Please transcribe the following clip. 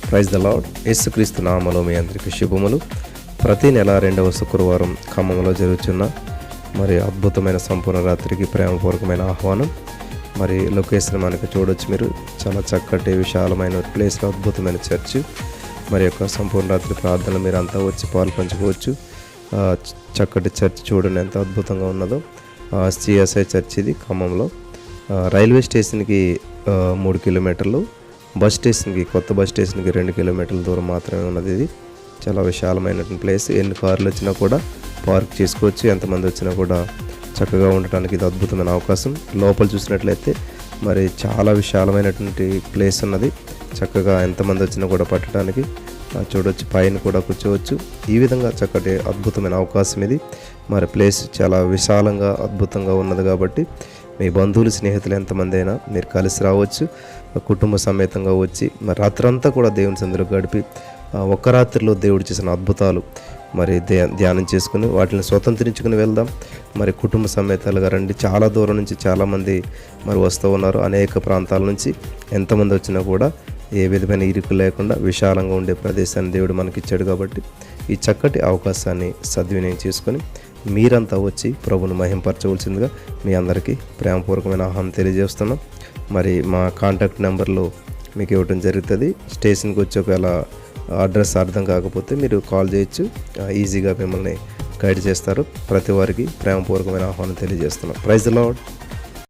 Praise the lord. యేసుక్రీస్తు నామములో మీ అందరికీ శుభములు. ప్రతి నెల 2వ శుక్రవారం ఖమ్మంలో జరుగుతున్న మరి అద్భుతమైన సంపూర్ణ రాత్రికి ప్రేమపూర్వకమైన ఆహ్వానం. మరి లొకేషన్ మనకి చూడొచ్చు మీరు. చాలా చక్కటి విశాలమైన ప్లేస్లో అద్భుతమైన చర్చ్. మరి యొక్క సంపూర్ణ రాత్రి ప్రార్థనలు మీరు అంతా వచ్చి పాలు పంచుకోవచ్చు. చక్కటి చర్చ్ చూడండి ఎంత అద్భుతంగా ఉన్నదో. సిఎస్ఐ చర్చ్ ఇది ఖమ్మంలో. రైల్వే స్టేషన్కి 3 కిలోమీటర్లు, బస్ స్టేషన్కి కొత్త బస్ స్టేషన్కి 2 కిలోమీటర్ల దూరం మాత్రమే ఉన్నది. ఇది చాలా విశాలమైనటువంటి ప్లేస్. ఎన్ని కార్లు వచ్చినా కూడా పార్క్ చేసుకోవచ్చు. ఎంతమంది వచ్చినా కూడా చక్కగా ఉండటానికి ఇది అద్భుతమైన అవకాశం. లోపల చూసినట్లయితే మరి చాలా విశాలమైనటువంటి ప్లేస్ ఉన్నది. చక్కగా ఎంతమంది వచ్చినా కూడా పట్టడానికి చూడవచ్చు. పైన కూడా కూర్చోవచ్చు. ఈ విధంగా చక్కటి అద్భుతమైన అవకాశం ఇది. మరి ప్లేస్ చాలా విశాలంగా అద్భుతంగా ఉన్నది కాబట్టి మీ బంధువులు స్నేహితులు ఎంతమంది అయినా మీరు కలిసి రావచ్చు. కుటుంబ సమేతంగా వచ్చి మరి రాత్రంతా కూడా దేవుని సందులో గడిపి ఒక్క రాత్రిలో దేవుడు చేసిన అద్భుతాలు మరి ధ్యానం చేసుకుని వాటిని స్వతంత్రించుకుని వెళ్దాం. మరి కుటుంబ సమేతాలుగా రండి. చాలా దూరం నుంచి చాలామంది మరి వస్తూ ఉన్నారు. అనేక ప్రాంతాల నుంచి ఎంతమంది వచ్చినా కూడా ఏ విధమైన ఇరుకు లేకుండా విశాలంగా ఉండే ప్రదేశాన్ని దేవుడు మనకిచ్చాడు కాబట్టి ఈ చక్కటి అవకాశాన్ని సద్వినియోగం చేసుకొని మీరంతా వచ్చి ప్రభును మహింపరచవలసిందిగా మీ అందరికీ ప్రేమపూర్వకమైన ఆహ్వానం తెలియజేస్తున్నాం. మరి మా కాంటాక్ట్ నెంబర్లో మీకు ఇవ్వడం జరుగుతుంది. స్టేషన్కి వచ్చి ఒకవేళ అడ్రస్ అర్థం కాకపోతే మీరు కాల్ చేయొచ్చు. ఈజీగా మిమ్మల్ని గైడ్ చేస్తారు. ప్రతి వారికి ప్రేమపూర్వకమైన ఆహ్వానం తెలియజేస్తున్నాం. Praise the lord.